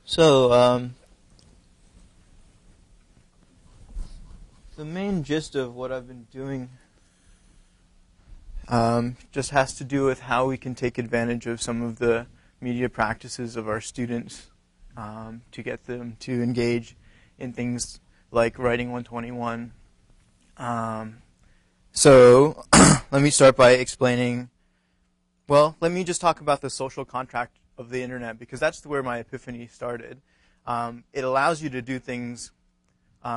So, the main gist of what I've been doing just has to do with how we can take advantage of some of the media practices of our students to get them to engage in things like Writing 121. So, let me start by explaining, well, let me just talk about the social contract of the internet, because that's where my epiphany started. It allows you to do things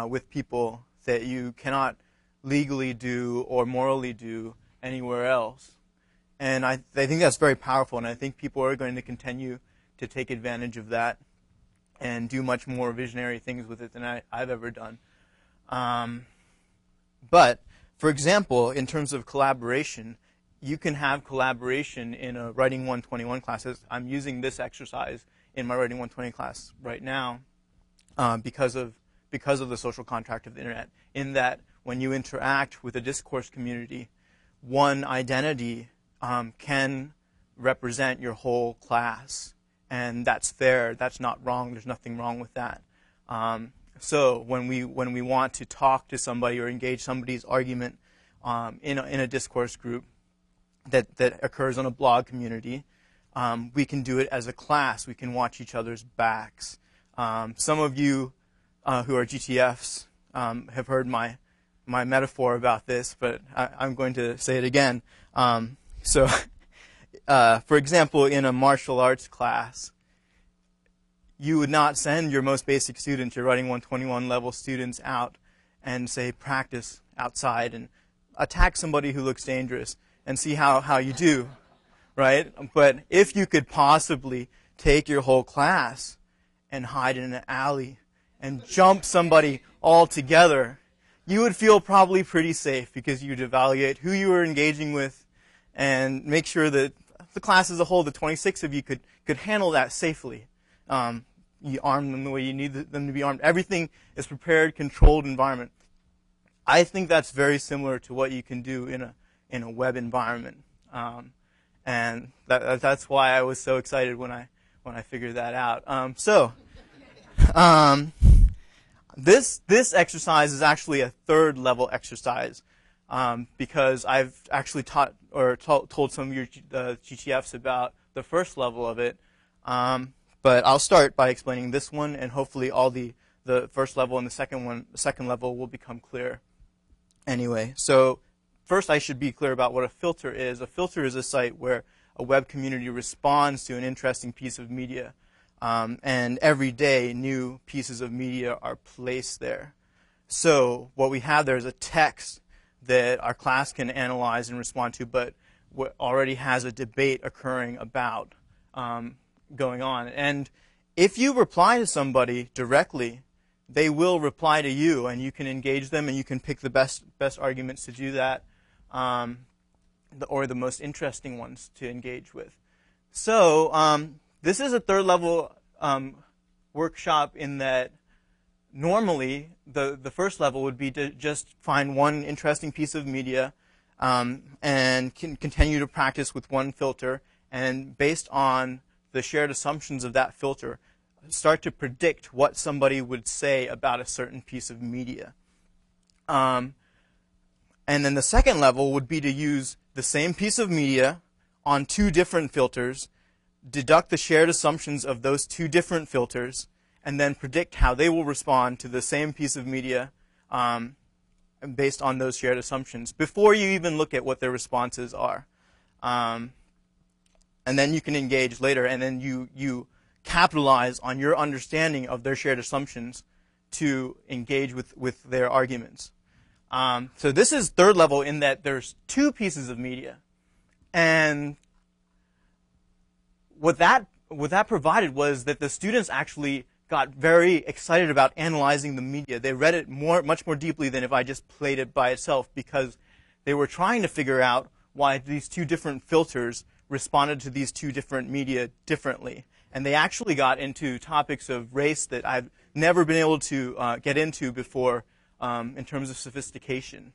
with people that you cannot legally do or morally do anywhere else. And I think that's very powerful, and I think people are going to continue to take advantage of that and do much more visionary things with it than I've ever done. But, for example, in terms of collaboration, you can have collaboration in a Writing 121 class. I'm using this exercise in my Writing 120 class right now because of the social contract of the internet, in that when you interact with a discourse community, one identity can represent your whole class, and that's fair. That's not wrong. There's nothing wrong with that. So when we want to talk to somebody or engage somebody's argument in a discourse group that occurs on a blog community, we can do it as a class. We can watch each other's backs. Some of you who are GTFs have heard my metaphor about this, but I'm going to say it again. So, for example, in a martial arts class, you would not send your most basic students, your Writing 121 level students, out and say, practice outside and attack somebody who looks dangerous and see how you do, right? But if you could possibly take your whole class and hide in an alley and jump somebody all together, you would feel probably pretty safe, because you'd evaluate who you were engaging with and make sure that the class as a whole, the 26 of you, could handle that safely. You arm them the way you need them to be armed. Everything is prepared, controlled environment. I think that's very similar to what you can do in a web environment, and that's why I was so excited when I figured that out. This exercise is actually a third level exercise, because I've actually taught or told some of your GTFs about the first level of it. But I'll start by explaining this one, and hopefully all the first level and the second level will become clear. Anyway, so first I should be clear about what a filter is. A filter is a site where a web community responds to an interesting piece of media. And every day, new pieces of media are placed there. So what we have there is a text that our class can analyze and respond to, but what already has a debate occurring about going on. And if you reply to somebody directly, they will reply to you, and you can engage them, and you can pick the best arguments to do that, or the most interesting ones to engage with. So this is a third level workshop, in that normally the first level would be to just find one interesting piece of media and continue to practice with one filter, and based on the shared assumptions of that filter, start to predict what somebody would say about a certain piece of media. And then the second level would be to use the same piece of media on two different filters, deduct the shared assumptions of those two different filters, and then predict how they will respond to the same piece of media based on those shared assumptions, before you even look at what their responses are. And then you can engage later, and then you capitalize on your understanding of their shared assumptions to engage with their arguments. So this is third level, in that there's two pieces of media. And what that provided was that the students actually got very excited about analyzing the media. They read it much more deeply than if I just played it by itself, because they were trying to figure out why these two different filters responded to these two different media differently. And they actually got into topics of race that I've never been able to get into before in terms of sophistication.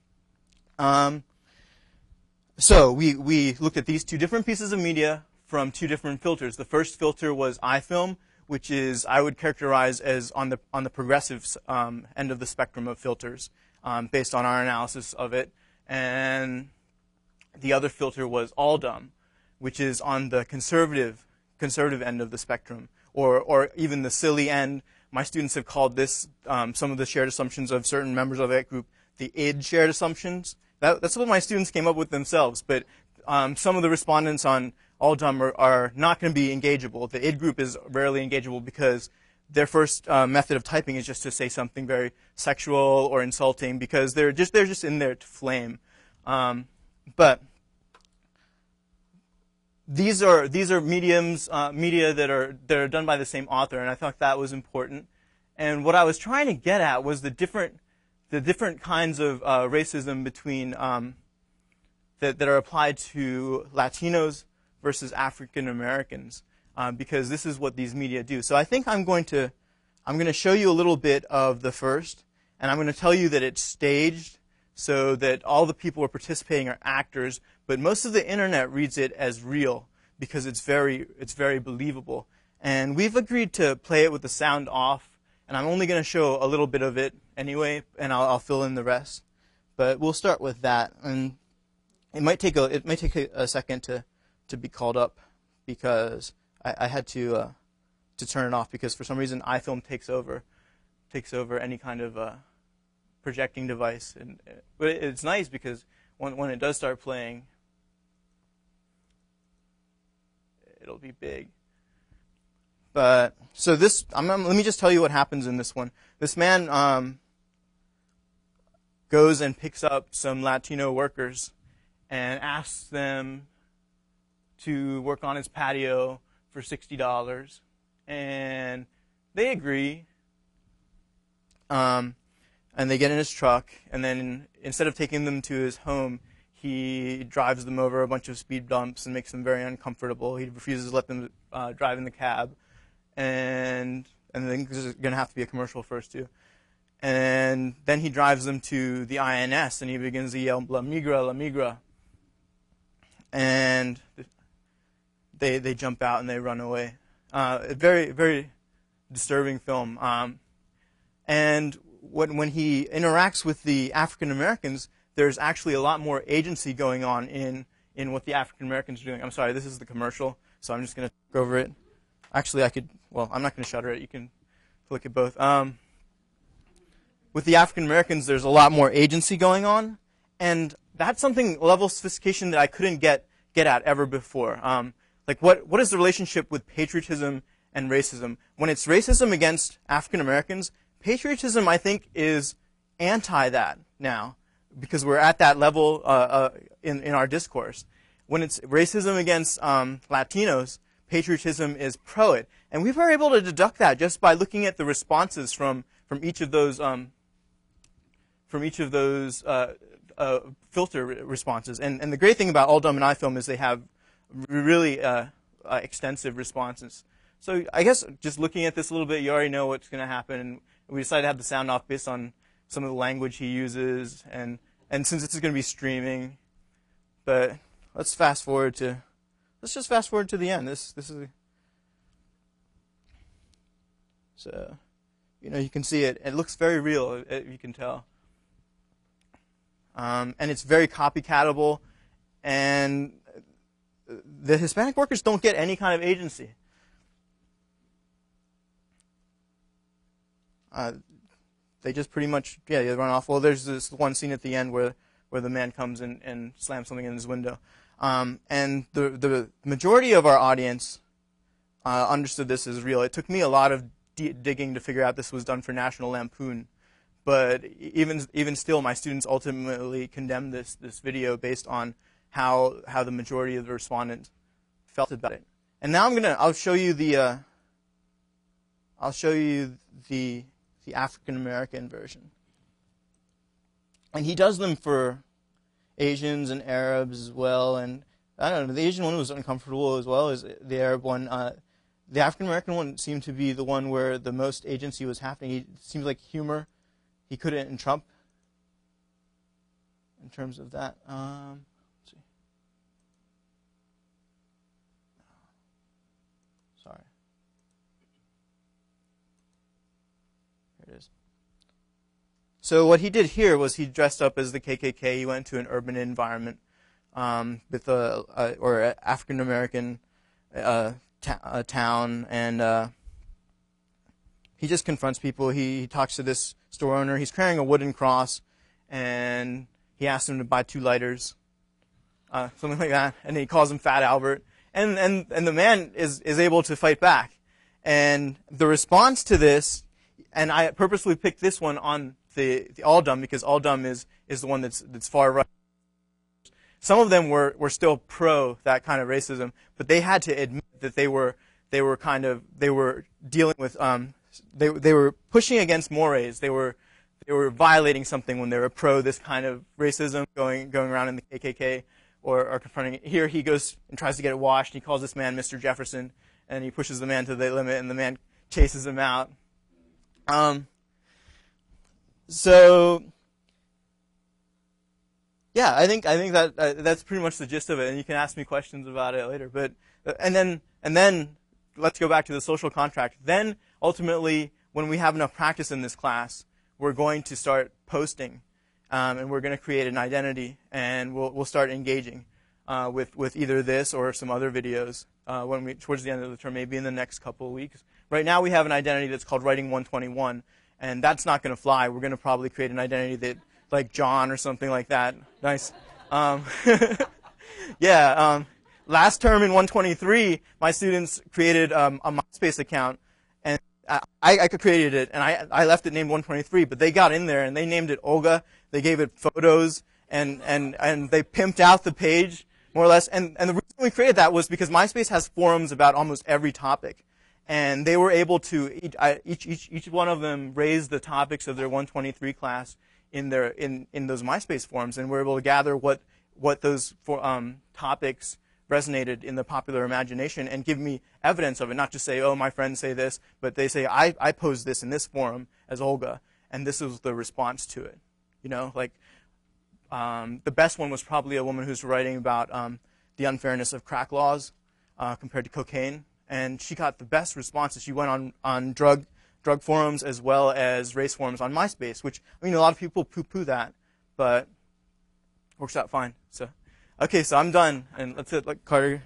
So we looked at these two different pieces of media from two different filters. The first filter was iFilm, which is I would characterize as on the progressive end of the spectrum of filters, based on our analysis of it. And the other filter was all dumb, which is on the conservative end of the spectrum, or even the silly end. My students have called this some of the shared assumptions of certain members of that group the id shared assumptions. That's what my students came up with themselves, but some of the respondents on all dumb are not going to be engageable. The id group is rarely engageable because their first method of typing is just to say something very sexual or insulting because they're just in there to flame. But these are media that are done by the same author, and I thought that was important. And what I was trying to get at was the different kinds of racism between that are applied to Latinos versus African Americans, because this is what these media do. So I think I'm going to show you a little bit of the first, and I'm going to tell you that it's staged so that all the people who are participating are actors, but most of the internet reads it as real because it's very believable. And we've agreed to play it with the sound off, and I'm only going to show a little bit of it anyway, and I'll fill in the rest. But we'll start with that, and it might take a second to be called up because I had to turn it off because for some reason iFilm takes over any kind of projecting device, but it's nice because when it does start playing, it'll be big. But so this, let me just tell you what happens in this one. This man goes and picks up some Latino workers and asks them to work on his patio for $60, and they agree. And they get in his truck, and then instead of taking them to his home, he drives them over a bunch of speed bumps and makes them very uncomfortable. He refuses to let them drive in the cab, and then there's going to have to be a commercial first too. And then he drives them to the INS, and he begins to yell, "La migra, la migra," and they jump out and they run away. A very, very disturbing film. And when he interacts with the African Americans, there's actually a lot more agency going on in what the African Americans are doing. I'm sorry, this is the commercial, so I'm just going to go over it. Actually, I'm not going to shutter it. You can look at both. With the African Americans, there's a lot more agency going on, and that's something, level of sophistication that I couldn't get at ever before. Like what is the relationship with patriotism and racism? When it's racism against African Americans, patriotism, I think, is anti that now because we're at that level in our discourse. When it's racism against Latinos, patriotism is pro it, and we were able to deduct that just by looking at the responses from each of those filter responses. And the great thing about All Dumb and iFilm is they have really extensive responses. So I guess just looking at this a little bit, you already know what's going to happen. And we decided to have the sound off based on some of the language he uses, and since this is going to be streaming. But let's just fast forward to the end. This is so you can see it. It looks very real. You can tell. And it's very copycatable, and the Hispanic workers don't get any kind of agency. They just pretty much, they run off. Well, there's this one scene at the end where the man comes and slams something in his window. And the majority of our audience understood this as real. It took me a lot of digging to figure out this was done for National Lampoon. But even still, my students ultimately condemned this video based on how the majority of the respondents felt about it. And now I'll show you the African American version. And he does them for Asians and Arabs as well. And I don't know, the Asian one was uncomfortable as well as the Arab one. The African American one seemed to be the one where the most agency was happening. It seems like humor. He couldn't in Trump in terms of that. Let's see. Sorry. So what he did here was he dressed up as the KKK. He went to an urban environment with or African American town, and he just confronts people. He talks to this store owner. He's carrying a wooden cross, and he asks him to buy 2 lighters, something like that. And he calls him Fat Albert, and the man is able to fight back. And the response to this, and I purposely picked this one on the All-Dumb because All-Dumb is the one that's far right. Some of them were still pro that kind of racism, but they had to admit that they were dealing with they were pushing against mores. They were violating something when they were pro this kind of racism going around in the KKK or confronting it. Here he goes and tries to get it washed. He calls this man Mr. Jefferson, and he pushes the man to the limit, and the man chases him out. So yeah, I think that that's pretty much the gist of it, and you can ask me questions about it later. But and then let's go back to the social contract. Then ultimately, when we have enough practice in this class, we're going to start posting, and we're going to create an identity, and we'll start engaging with either this or some other videos towards the end of the term, maybe in the next couple of weeks. Right now, we have an identity that's called Writing 121, and that's not going to fly. We're going to probably create an identity that like John or something like that. Nice. Yeah. Last term in 123, my students created a MySpace account, and I created it, and I left it named 123, but they got in there and they named it Olga. They gave it photos, and they pimped out the page more or less. And the reason we created that was because MySpace has forums about almost every topic, and they were able to each one of them raise the topics of their 123 class in those MySpace forums, and we're able to gather what those topics resonated in the popular imagination and give me evidence of it, not just say, oh, my friends say this, but they say, I posed this in this forum as Olga, and this was the response to it. You know, like the best one was probably a woman who's writing about the unfairness of crack laws compared to cocaine, and she got the best responses. She went on drug forums as well as race forums on MySpace, which, I mean, a lot of people poo-poo that, but works out fine. So, okay, so I'm done, and that's it. Like Carter.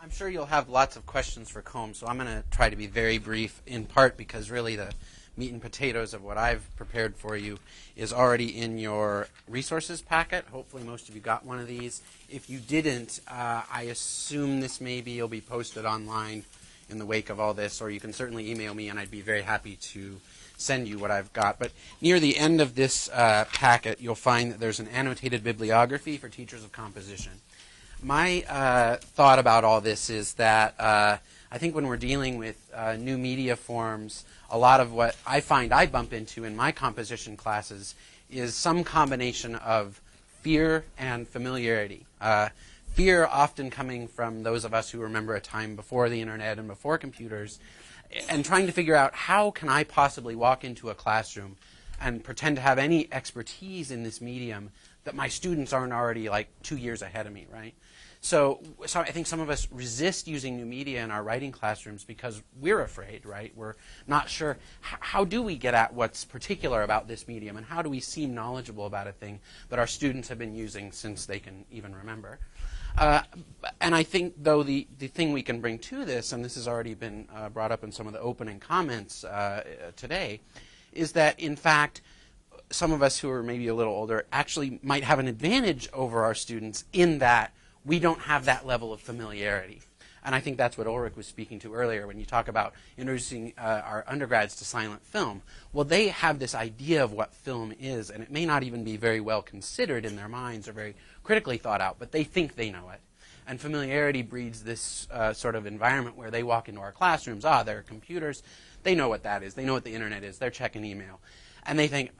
I'm sure you'll have lots of questions for Combs, so I'm going to try to be very brief, in part because really the meat and potatoes of what I've prepared for you is already in your resources packet. Hopefully most of you got one of these. If you didn't, I assume this maybe will be posted online in the wake of all this, or you can certainly email me, and I'd be very happy to send you what I've got. But near the end of this packet, you'll find that there's an annotated bibliography for teachers of composition. My thought about all this is that I think when we're dealing with new media forms, a lot of what I find I bump into in my composition classes is some combination of fear and familiarity. Fear often coming from those of us who remember a time before the internet and before computers, and trying to figure out how can I possibly walk into a classroom and pretend to have any expertise in this medium that my students aren't already like 2 years ahead of me, right? So I think some of us resist using new media in our writing classrooms because we're afraid, right? We're not sure how do we get at what's particular about this medium, and how do we seem knowledgeable about a thing that our students have been using since they can even remember. And I think, though, the thing we can bring to this, and this has already been brought up in some of the opening comments today, is that, in fact, some of us who are maybe a little older actually might have an advantage over our students in that we don't have that level of familiarity. And I think that's what Ulrich was speaking to earlier when you talk about introducing our undergrads to silent film. Well, they have this idea of what film is, and it may not even be very well considered in their minds or very critically thought out, but they think they know it. And familiarity breeds this sort of environment where they walk into our classrooms. There are computers. They know what that is. They know what the internet is. They're checking email. And they think,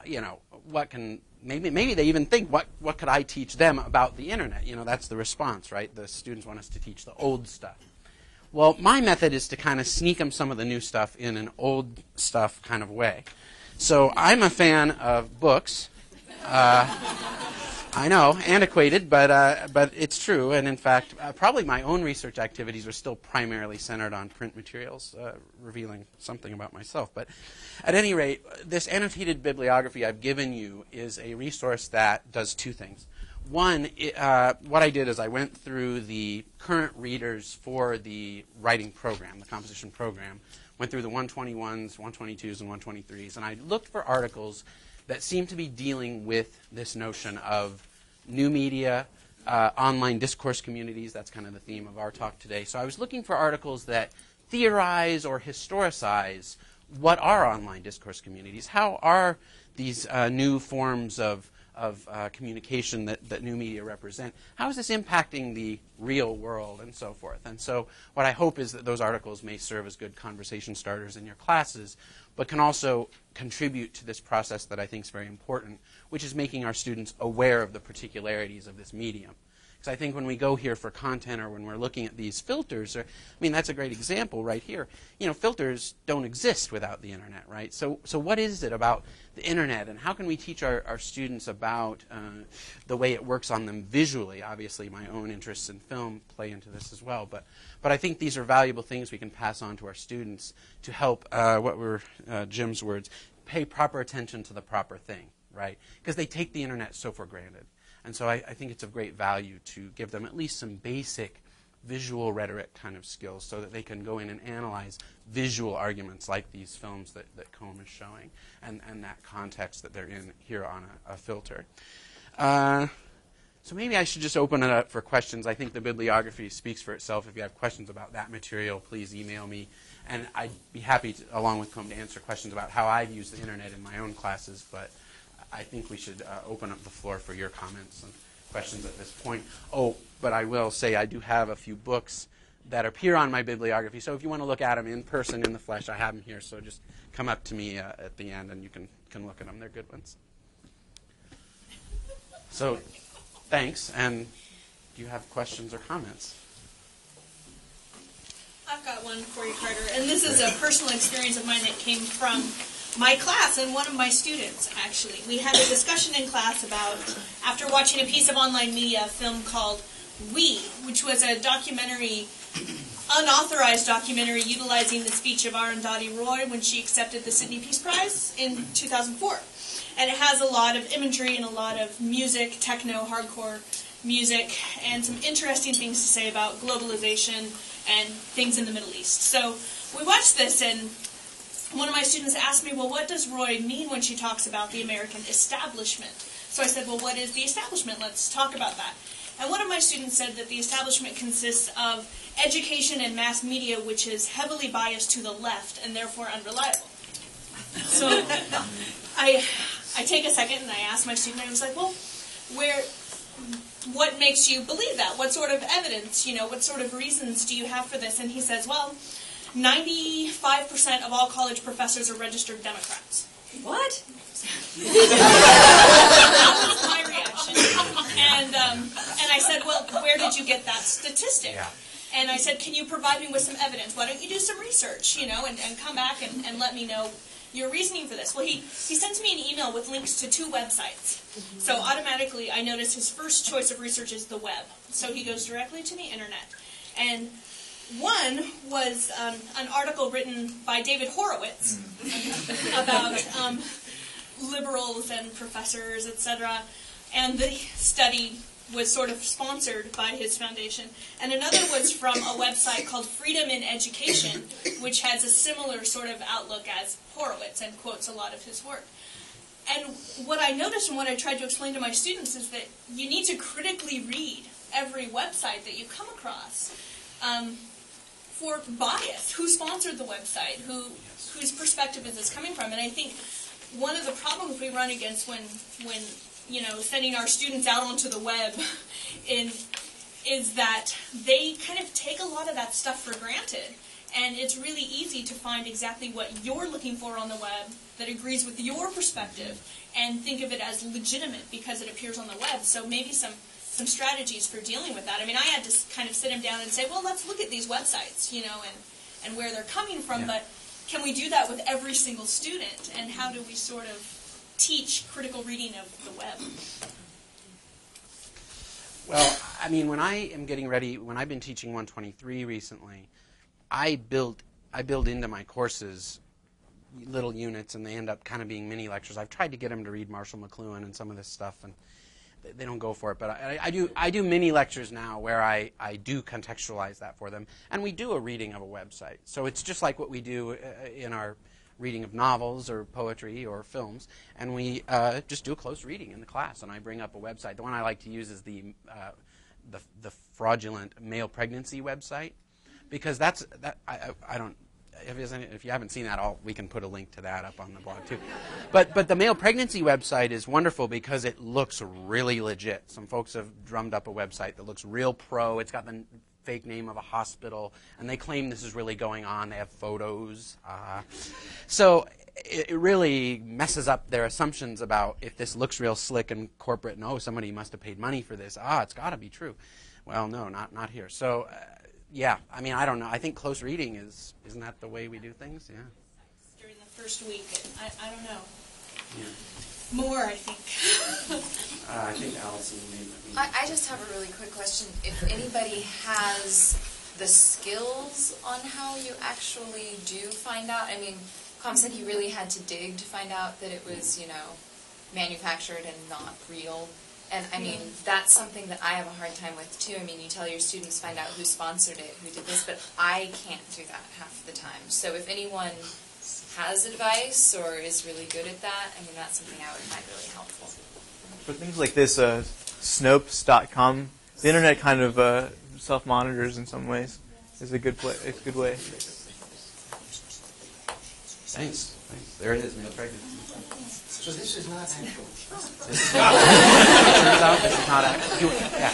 maybe they even think, what could I teach them about the internet? That's the response, right? The students want us to teach the old stuff. Well, my method is to kind of sneak them some of the new stuff in an old stuff kind of way. So I'm a fan of books. I know, antiquated, but it's true. And in fact, probably my own research activities are still primarily centered on print materials, revealing something about myself. But at any rate, this annotated bibliography I've given you is a resource that does two things. One, what I did is I went through the current readers for the writing program, the composition program, went through the 121s, 122s, and 123s, and I looked for articles that seem to be dealing with this notion of new media, online discourse communities. That's kind of the theme of our talk today. So I was looking for articles that theorize or historicize what are online discourse communities. How are these new forms of communication that new media represent? How is this impacting the real world and so forth? And so what I hope is that those articles may serve as good conversation starters in your classes, but can also contribute to this process that I think is very important, which is making our students aware of the particularities of this medium. Because I think when we go here for content or when we're looking at these filters, that's a great example right here. Filters don't exist without the internet, right? So what is it about the internet, and how can we teach our students about the way it works on them visually? Obviously, my own interests in film play into this as well, but I think these are valuable things we can pass on to our students to help, what were Jim's words, pay proper attention to the proper thing, right? Because they take the internet so for granted. And so I think it's of great value to give them at least some basic visual rhetoric kind of skills so that they can go in and analyze visual arguments like these films that Combe is showing and that context that they're in here on a filter. So maybe I should just open it up for questions. I think the bibliography speaks for itself. If you have questions about that material, please email me. And I'd be happy, to, along with Combe, to answer questions about how I've used the internet in my own classes. But I think we should open up the floor for your comments and questions at this point. Oh, but I will say I do have a few books that appear on my bibliography. So if you want to look at them in person, in the flesh, I have them here. So just come up to me at the end and you can look at them. They're good ones. So thanks. And do you have questions or comments? I've got one for you, Carter. And this is a personal experience of mine that came from my class and one of my students, actually. We had a discussion in class about, after watching a piece of online media, a film called We, which was a documentary, unauthorized documentary utilizing the speech of Arundhati Roy when she accepted the Sydney Peace Prize in 2004. And it has a lot of imagery and a lot of music, techno, hardcore music, and some interesting things to say about globalization and things in the Middle East. So we watched this, and one of my students asked me, well, what does Roy mean when she talks about the American establishment? So I said, well, what is the establishment? Let's talk about that. And one of my students said that the establishment consists of education and mass media, which is heavily biased to the left and therefore unreliable. So I take a second and I ask my student, I was like, well, what makes you believe that? What sort of evidence, what sort of reasons do you have for this? And he says, well, 95% of all college professors are registered Democrats. What? That was my reaction. And I said, well, where did you get that statistic? Yeah. And I said, can you provide me with some evidence? Why don't you do some research, and come back and let me know your reasoning for this. Well, he sends me an email with links to 2 websites. So automatically I notice his first choice of research is the web. So he goes directly to the internet. And one was an article written by David Horowitz about liberals and professors, etc. And the study was sort of sponsored by his foundation. And another was from a website called Freedom in Education, which has a similar sort of outlook as Horowitz and quotes a lot of his work. And what I noticed and what I tried to explain to my students is that you need to critically read every website that you come across for bias. Who sponsored the website? Whose perspective is this coming from? And I think one of the problems we run against when sending our students out onto the web is that they kind of take a lot of that stuff for granted. And it's really easy to find exactly what you're looking for on the web that agrees with your perspective and think of it as legitimate because it appears on the web. So maybe some strategies for dealing with that. I mean, I had to kind of sit him down and say, well, let's look at these websites, and where they're coming from. Yeah. But can we do that with every single student? And how do we sort of teach critical reading of the web? Well, I mean, when I am getting ready, when I've been teaching 123 recently, I build into my courses little units, and they end up kind of being mini lectures. I've tried to get them to read Marshall McLuhan and some of this stuff, and they don't go for it. But I do mini lectures now where I do contextualize that for them, and we do a reading of a website. So it's just like what we do in our reading of novels or poetry or films, and we just do a close reading in the class, and I bring up a website. The one I like to use is the fraudulent male pregnancy website, because I don't. If you haven't seen that, we can put a link to that up on the blog too. But the male pregnancy website is wonderful because it looks really legit. Some folks have drummed up a website that looks real pro. It's got the fake name of a hospital, and they claim this is really going on. They have photos. So it really messes up their assumptions about if this looks real slick and corporate, and somebody must have paid money for this. It's got to be true. Well, no, not here. So yeah, I mean, I don't know. I think close reading isn't that the way we do things? Yeah. During the first week, I don't know. Yeah. More, I think. I think Allison made I just have a really quick question. If anybody has the skills on how you actually do find out, I mean, Com said he really had to dig to find out that it was, manufactured and not real. And, I mean, that's something that I have a hard time with, too. I mean, you tell your students, find out who sponsored it, who did this, but I can't do that half the time. So if anyone has advice or is really good at that, I mean, that's something I would find really helpful. For things like this, Snopes.com, the internet kind of self-monitors in some ways. Is a good way. Thanks. There it is, male pregnancy. So this is not actual. Turns out this is not actual. Yeah.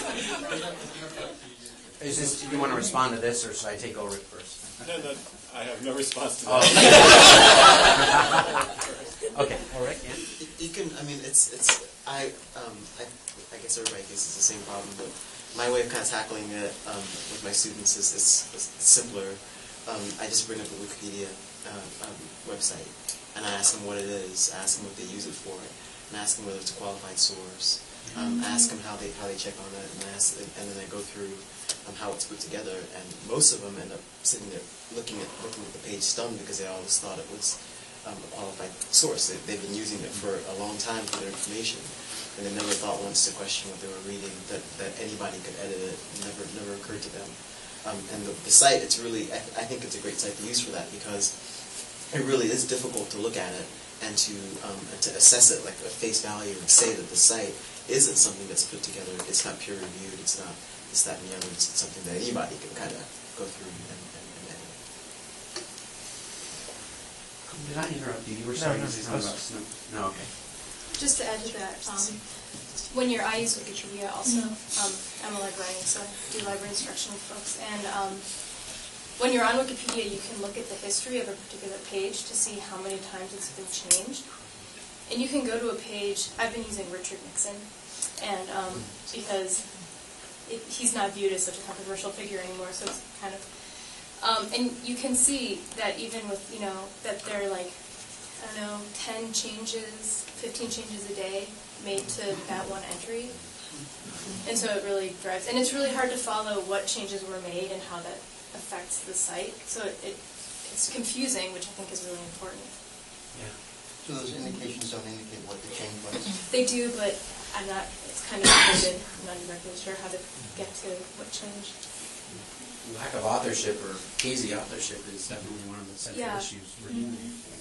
Do you want to respond to this, or should I take over it first? No, I have no response to that. Okay. All right. Yeah. You can. I mean, I guess everybody faces the same problem, but my way of kind of tackling it with my students is simpler. I just bring up the Wikipedia website, and I ask them what it is. I ask them what they use it for, and I ask them whether it's a qualified source. I ask them how they check on it, and then I go through how it's put together. And most of them end up sitting there looking at the page stunned because they always thought it was a qualified source. They've been using it for a long time for their information, and they never thought once to question what they were reading, that anybody could edit it. It never occurred to them. And the site, it's really, I think it's a great site to use for that, because it really is difficult to look at it and to assess it like a face value and say that the site isn't something that's put together. It's not peer reviewed. It's not this, that, and the other. It's something that anybody can kind of go through and edit. Did I interrupt you? You were starting to say something about Snoop. No, okay. Just to add to that, I use Wikipedia also. I'm a librarian, so I do library instruction with folks. And when you're on Wikipedia, you can look at the history of a particular page to see how many times it's been changed. And you can go to a page. I've been using Richard Nixon, and because he's not viewed as such a controversial figure anymore, so it's kind of. And you can see that even with, that there are like, 10 changes, 15 changes a day made to that one entry. And so it really drives, and it's really hard to follow what changes were made and how that affects the site. So it's confusing, which I think is really important. Yeah. So those indications don't indicate what the change was? They do, but it's kind of coded. I'm not exactly sure how to get to what changed. Lack of authorship or hazy authorship is definitely one of the central issues we're dealing with.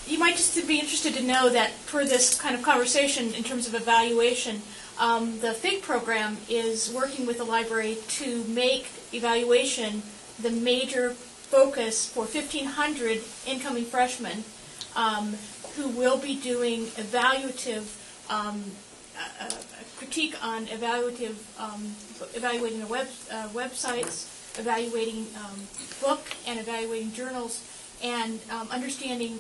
You might just be interested to know that for this kind of conversation in terms of evaluation, the FIG program is working with the library to make evaluation the major focus for 1,500 incoming freshmen who will be doing evaluative critique on evaluating the websites, evaluating book and evaluating journals, and understanding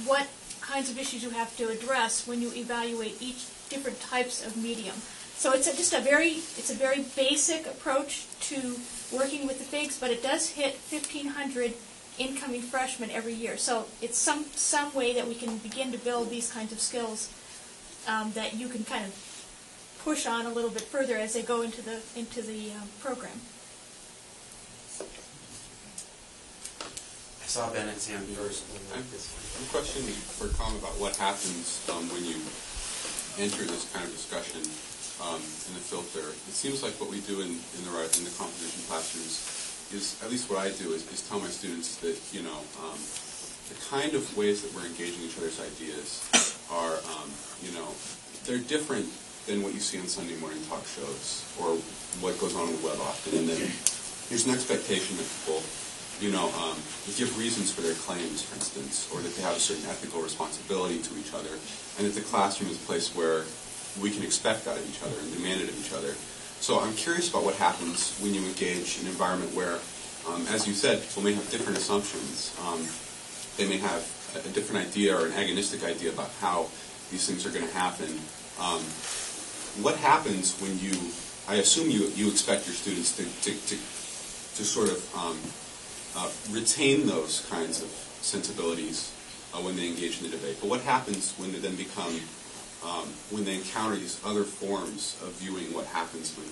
what kinds of issues you have to address when you evaluate each different types of medium. So it's just a very basic approach to working with the FIGs, but it does hit 1,500 incoming freshmen every year. So it's some way that we can begin to build these kinds of skills that you can kind of push on a little bit further as they go into the program. I saw Bennett's hand first. I have a question for Tom about what happens when you enter this kind of discussion in the filter. It seems like what we do in the composition classrooms is, at least what I do, is tell my students that, the kind of ways that we're engaging each other's ideas are, they're different than what you see on Sunday morning talk shows or what goes on the web often. And then there's an expectation that people give reasons for their claims, for instance, or that they have a certain ethical responsibility to each other, and that the classroom is a place where we can expect that of each other and demand it of each other. So I'm curious about what happens when you engage in an environment where, as you said, people may have different assumptions. They may have a different idea or an agonistic idea about how these things are going to happen. What happens when I assume you expect your students to sort of retain those kinds of sensibilities when they engage in the debate. But what happens when they then become, when they encounter these other forms of viewing what happens when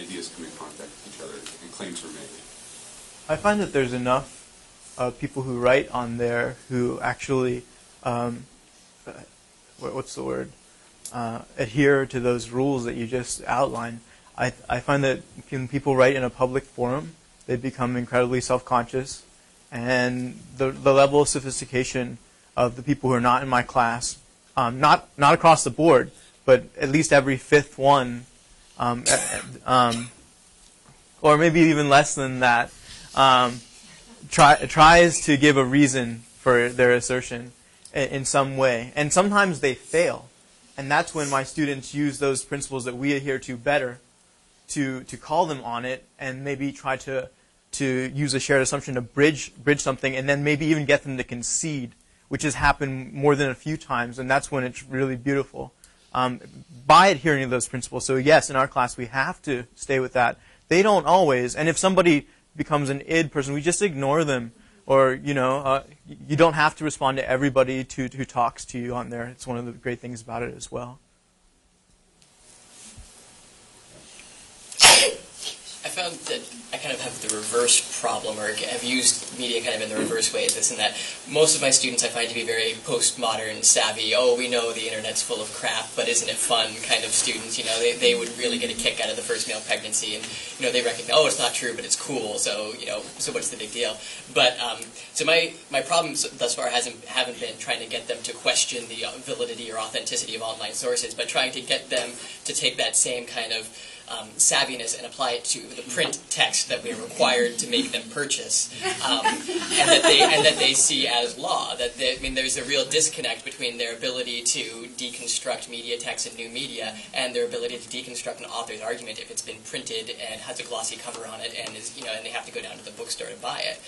ideas come in contact with each other and claims are made? I find that there's enough people who write on there who actually, adhere to those rules that you just outlined. I find that when people write in a public forum, they become incredibly self-conscious, and the level of sophistication of the people who are not in my class, not across the board, but at least every fifth one, or maybe even less than that, tries to give a reason for their assertion in some way. And sometimes they fail. And that's when my students use those principles that we adhere to better to call them on it and maybe try to use a shared assumption to bridge something and then maybe even get them to concede, which has happened more than a few times, and that's when it's really beautiful. By adhering to those principles. So yes, in our class we have to stay with that. They don't always, and if somebody becomes an id person, we just ignore them. Or, you don't have to respond to everybody who talks to you on there. It's one of the great things about it as well. I found that I kind of have the reverse problem, or have used media kind of in the reverse way, this and that. Most of my students I find to be very postmodern savvy. Oh, we know the internet's full of crap, but isn't it fun kind of students. They would really get a kick out of the first male pregnancy, and they recognize, oh, it's not true, but it's cool. So so what's the big deal? But so my problems thus far haven't been trying to get them to question the validity or authenticity of online sources, but trying to get them to take that same kind of savviness and apply it to the print text that we are required to make them purchase, and that they see as law. There's a real disconnect between their ability to deconstruct media text and new media and their ability to deconstruct an author's argument if it's been printed and has a glossy cover on it and is and they have to go down to the bookstore to buy it.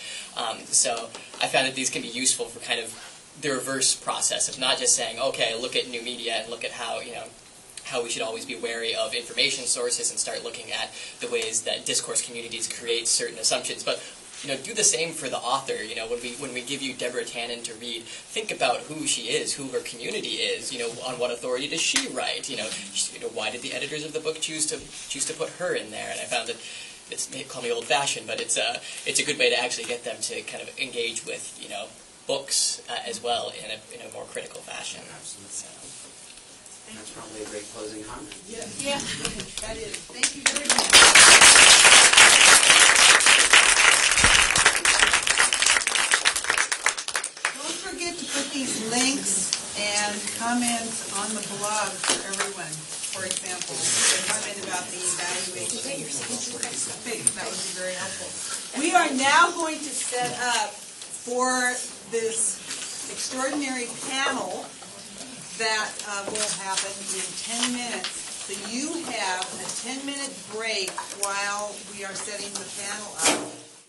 So I found that these can be useful for kind of the reverse process of not just saying, okay, look at new media and look at how we should always be wary of information sources and start looking at the ways that discourse communities create certain assumptions. But do the same for the author. When we give you Deborah Tannen to read, think about who she is, who her community is. On what authority does she write? Why did the editors of the book choose to put her in there? And I found that they call me old-fashioned, but it's a good way to actually get them to kind of engage with books as well in a more critical fashion. Absolutely. So. That's probably a great closing comment. Yeah, that is. Thank you very much. Don't forget to put these links and comments on the blog for everyone. For example, a comment about the evaluation. That would be very helpful. We are now going to set up for this extraordinary panel that will happen in 10 minutes. So you have a 10-minute break while we are setting the panel up.